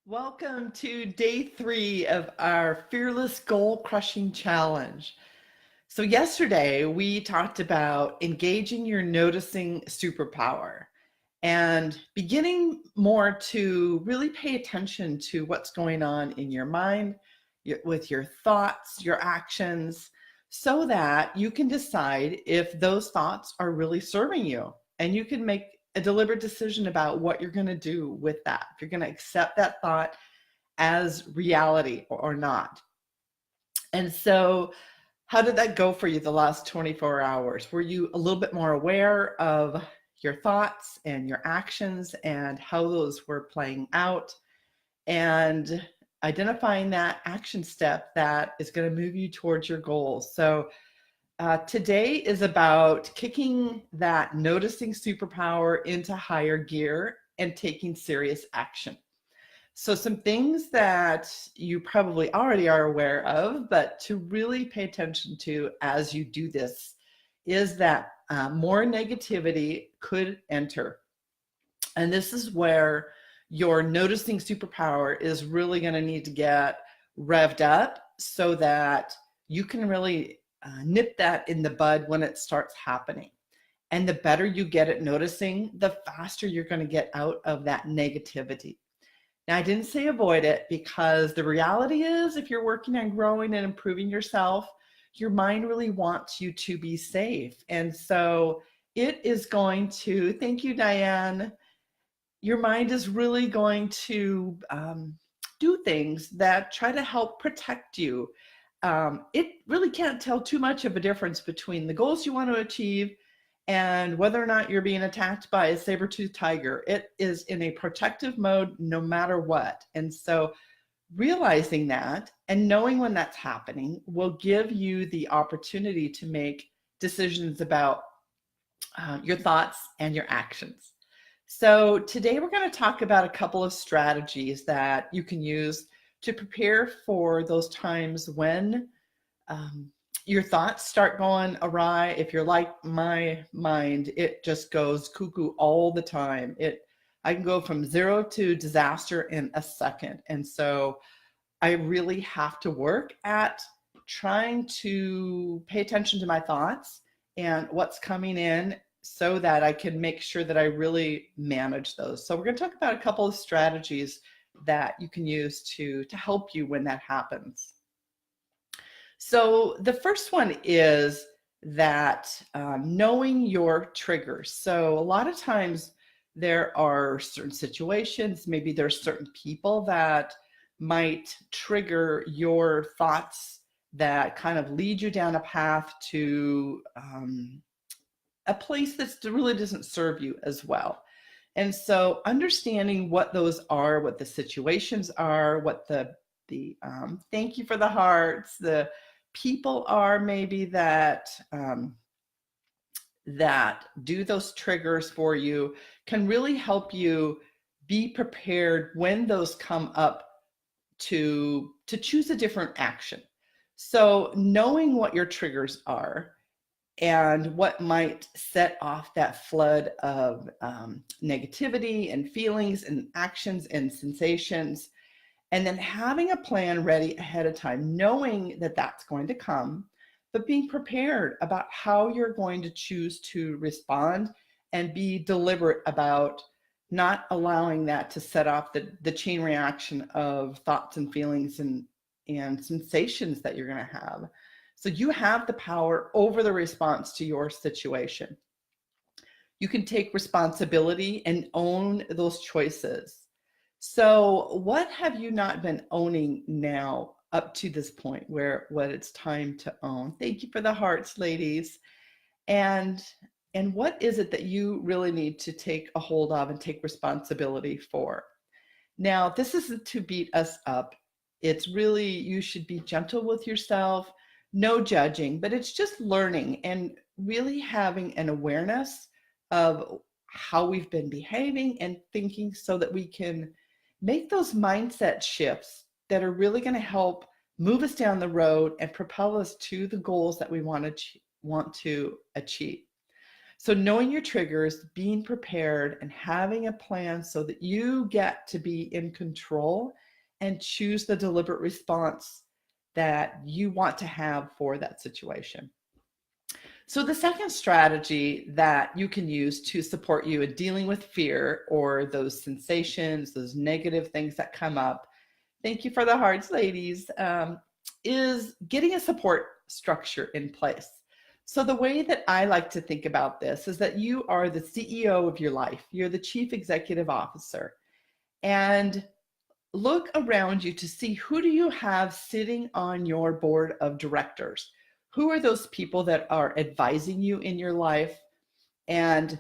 Welcome to day 3 of our Fearless Goal Crushing Challenge. So, yesterday we talked about engaging your noticing superpower and beginning more to really pay attention to what's going on in your mind, with your thoughts, your actions, so that you can decide if those thoughts are really serving you. And you can make a deliberate decision about what you're going to do with that. If you're going to accept that thought as reality or not. And so, how did that go for you the last 24 hours? Were you a little bit more aware of your thoughts and your actions and how those were playing out, and identifying that action step that is going to move you towards your goals? So, today is about kicking that noticing superpower into higher gear and taking serious action. So, some things that you probably already are aware of, but to really pay attention to as you do this, is that more negativity could enter. And this is where your noticing superpower is really going to need to get revved up so that you can really nip that in the bud when it starts happening. And the better you get at noticing, the faster you're going to get out of that negativity. Now, I didn't say avoid it, because the reality is, if you're working on growing and improving yourself, your mind really wants you to be safe. And so it is going to, thank you, Diane, your mind is really going to do things that try to help protect you. It really can't tell too much of a difference between the goals you want to achieve and whether or not you're being attacked by a saber-toothed tiger. It is in a protective mode no matter what. And so realizing that and knowing when that's happening will give you the opportunity to make decisions about your thoughts and your actions. So today we're going to talk about a couple of strategies that you can use to prepare for those times when your thoughts start going awry. If you're like my mind, it just goes cuckoo all the time. I can go from zero to disaster in a second. And so I really have to work at trying to pay attention to my thoughts and what's coming in so that I can make sure that I really manage those. So we're going to talk about a couple of strategies that you can use to help you when that happens. So the first one is that knowing your triggers. So a lot of times there are certain situations, maybe there's certain people that might trigger your thoughts that kind of lead you down a path to a place that really doesn't serve you as well. And so understanding what those are, what the situations are, what the thank you for the hearts, the people are maybe that that do those triggers for you, can really help you be prepared when those come up to choose a different action. So knowing what your triggers are and what might set off that flood of negativity and feelings and actions and sensations, and then having a plan ready ahead of time, knowing that that's going to come, but being prepared about how you're going to choose to respond and be deliberate about not allowing that to set off the chain reaction of thoughts and feelings and sensations that you're going to have. So you have the power over the response to your situation. You can take responsibility and own those choices. So what have you not been owning now up to this point where what it's time to own? Thank you for the hearts, ladies. And what is it that you really need to take a hold of and take responsibility for? Now, this isn't to beat us up. It's really, you should be gentle with yourself, no judging, but it's just learning and really having an awareness of how we've been behaving and thinking so that we can make those mindset shifts that are really going to help move us down the road and propel us to the goals that we want to achieve. So knowing your triggers, being prepared, and having a plan so that you get to be in control and choose the deliberate response that you want to have for that situation. So the second strategy that you can use to support you in dealing with fear or those sensations, those negative things that come up, thank you for the hearts, ladies, is getting a support structure in place. So the way that I like to think about this is that you are the CEO of your life. You're the chief executive officer. And look around you to see, who do you have sitting on your board of directors? Who are those people that are advising you in your life? And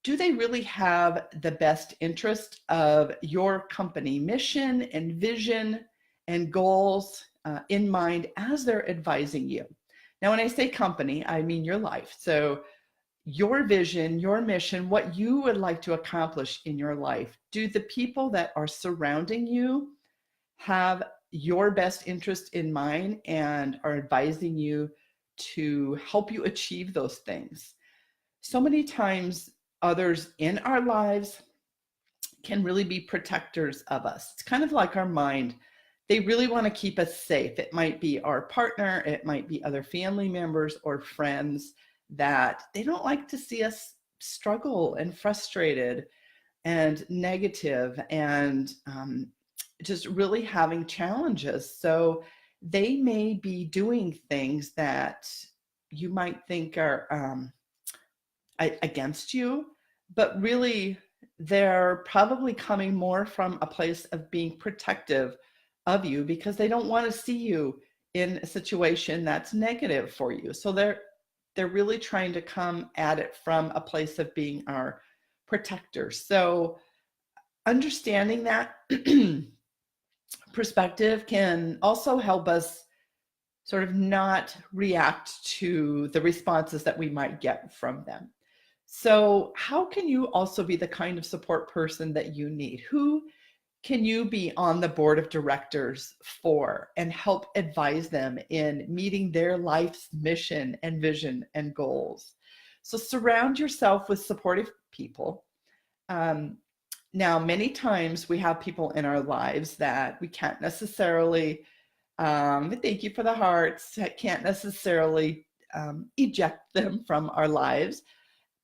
do they really have the best interest of your company mission and vision and goals in mind as they're advising you? Now, when I say company, I mean your life. So your vision, your mission, what you would like to accomplish in your life. Do the people that are surrounding you have your best interest in mind and are advising you to help you achieve those things? So many times, others in our lives can really be protectors of us. It's kind of like our mind. They really want to keep us safe. It might be our partner, it might be other family members or friends that they don't like to see us struggle and frustrated and negative and just really having challenges. So they may be doing things that you might think are against you, but really they're probably coming more from a place of being protective of you because they don't want to see you in a situation that's negative for you. So they're really trying to come at it from a place of being our protector. So understanding that perspective can also help us sort of not react to the responses that we might get from them. So how can you also be the kind of support person that you need? Who can you be on the board of directors for and help advise them in meeting their life's mission and vision and goals? So surround yourself with supportive people. Now, many times we have people in our lives that we can't necessarily, thank you for the hearts, can't necessarily eject them from our lives.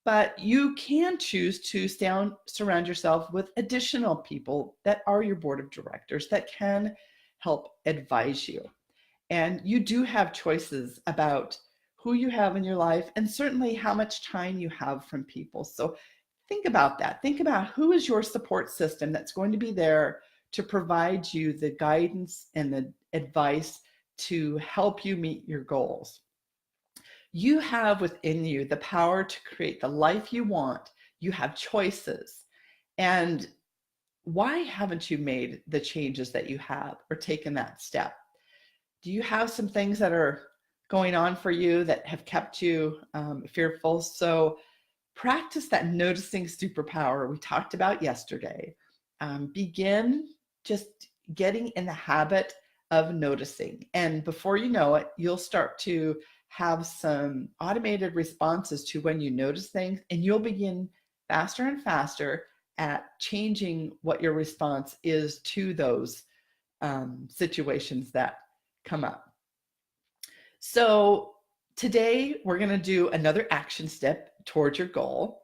But you can choose to surround yourself with additional people that are your board of directors that can help advise you. And you do have choices about who you have in your life and certainly how much time you have from people. So think about that. Think about who is your support system that's going to be there to provide you the guidance and the advice to help you meet your goals. You have within you the power to create the life you want. You have choices. And why haven't you made the changes that you have or taken that step? Do you have some things that are going on for you that have kept you fearful? So practice that noticing superpower we talked about yesterday. Begin just getting in the habit of noticing. And before you know it, you'll start to have some automated responses to when you notice things, and you'll begin faster and faster at changing what your response is to those situations that come up. So today we're going to do another action step towards your goal.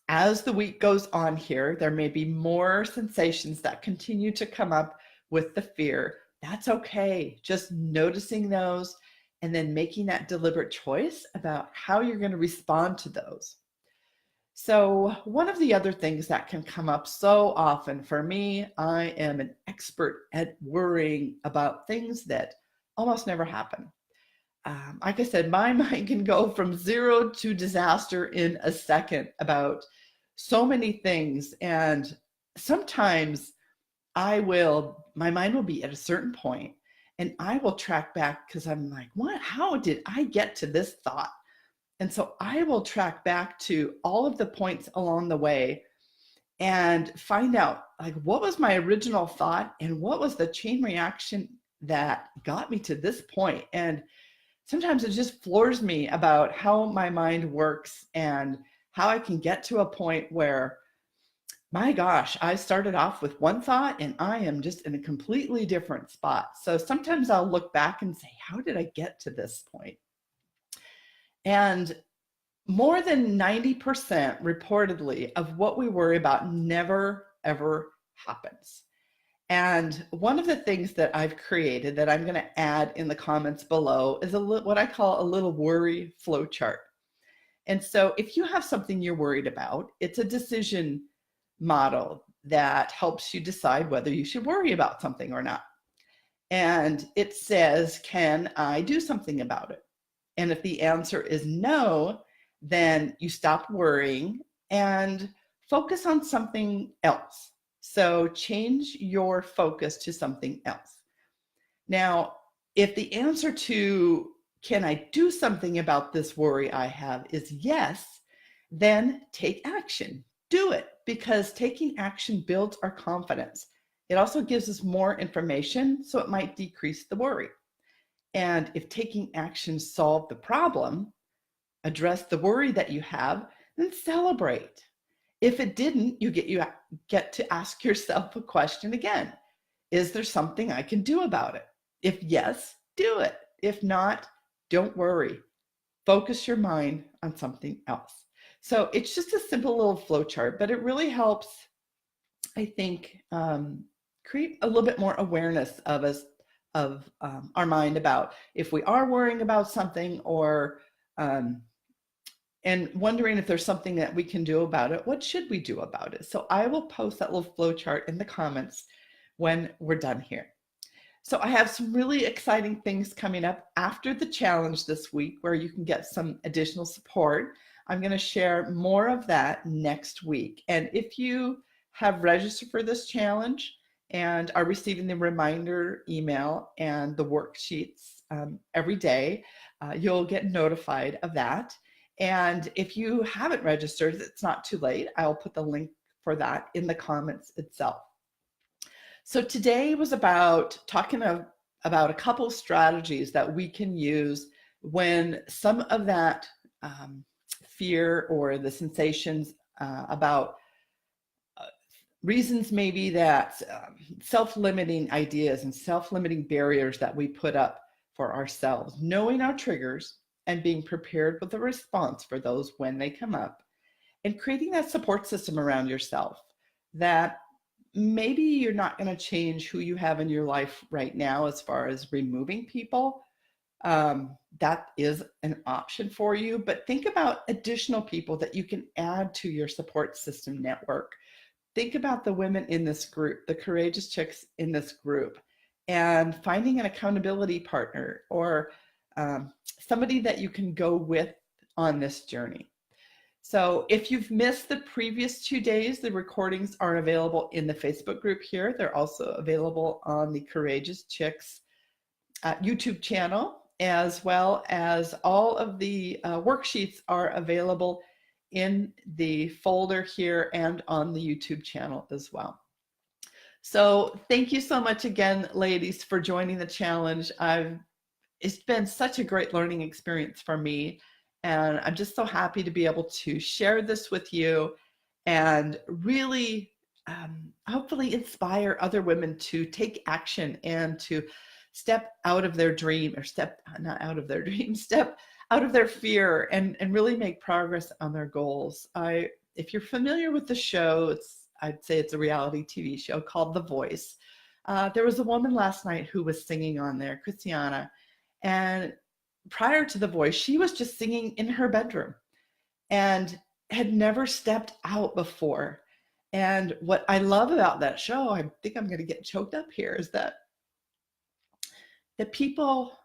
As the week goes on here, there may be more sensations that continue to come up with the fear. That's okay. Just noticing those and then making that deliberate choice about how you're going to respond to those. So one of the other things that can come up so often for me, I am an expert at worrying about things that almost never happen. Like I said, my mind can go from zero to disaster in a second about so many things. And sometimes my mind will be at a certain point and I will track back because I'm like, how did I get to this thought? And so I will track back to all of the points along the way and find out, like, what was my original thought and what was the chain reaction that got me to this point? And sometimes it just floors me about how my mind works and how I can get to a point where, my gosh, I started off with one thought and I am just in a completely different spot. So sometimes I'll look back and say, how did I get to this point? And more than 90% reportedly of what we worry about never, ever happens. And one of the things that I've created that I'm going to add in the comments below is what I call a little worry flow chart. And so if you have something you're worried about, it's a decision model that helps you decide whether you should worry about something or not. And it says, can I do something about it? And if the answer is no, then you stop worrying and focus on something else. So change your focus to something else. Now, if the answer to can I do something about this worry I have is yes, then take action. Do it, because taking action builds our confidence. It also gives us more information, so it might decrease the worry. And if taking action solved the problem, address the worry that you have, then celebrate. If it didn't, you get to ask yourself a question again. Is there something I can do about it? If yes, do it. If not, don't worry. Focus your mind on something else. So it's just a simple little flow chart, but it really helps, I think, create a little bit more awareness of us, of our mind about if we are worrying about something, or and wondering if there's something that we can do about it. What should we do about it? So I will post that little flow chart in the comments when we're done here. So I have some really exciting things coming up after the challenge this week where you can get some additional support. I'm going to share more of that next week. And if you have registered for this challenge and are receiving the reminder email and the worksheets every day, you'll get notified of that. And if you haven't registered, it's not too late. I'll put the link for that in the comments itself. So today was about talking about a couple strategies that we can use when some of that fear or the sensations about reasons maybe that self-limiting ideas and self-limiting barriers that we put up for ourselves, knowing our triggers and being prepared with a response for those when they come up, and creating that support system around yourself that maybe you're not going to change who you have in your life right now as far as removing people. That is an option for you, but think about additional people that you can add to your support system network. Think about the women in this group, the courageous chicks in this group, and finding an accountability partner or somebody that you can go with on this journey. So if you've missed the previous 2 days, the recordings are available in the Facebook group here. They're also available on the Courageous Chicks YouTube channel, as well as all of the worksheets are available in the folder here and on the YouTube channel as well. So thank you so much again, ladies, for joining the challenge. It's been such a great learning experience for me. And I'm just so happy to be able to share this with you and really hopefully inspire other women to take action and to step out of their dream, or step out of their fear and really make progress on their goals. If you're familiar with the show, I'd say it's a reality TV show called The Voice. There was a woman last night who was singing on there, Christiana, and prior to The Voice, she was just singing in her bedroom and had never stepped out before. And what I love about that show, I think I'm going to get choked up here, is that the people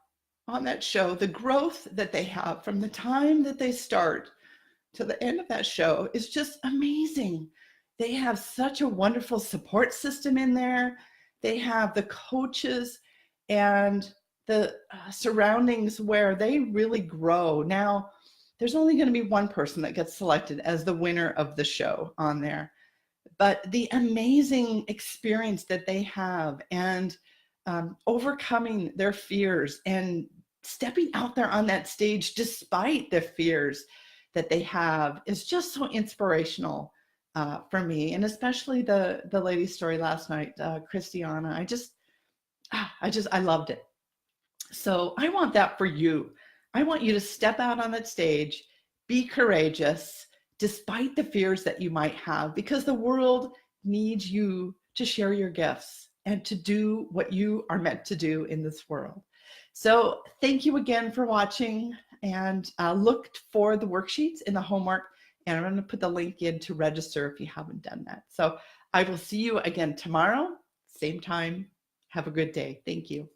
on that show, the growth that they have from the time that they start to the end of that show is just amazing. They have such a wonderful support system in there. They have the coaches and the surroundings where they really grow. Now, there's only going to be one person that gets selected as the winner of the show on there, but the amazing experience that they have and overcoming their fears and stepping out there on that stage despite the fears that they have is just so inspirational for me, and especially the lady's story last night, Christiana. I loved it. So I want that for you. I want you to step out on that stage, be courageous, despite the fears that you might have, because the world needs you to share your gifts and to do what you are meant to do in this world. So thank you again for watching, and look for the worksheets in the homework. And I'm going to put the link in to register if you haven't done that. So I will see you again tomorrow, same time. Have a good day. Thank you.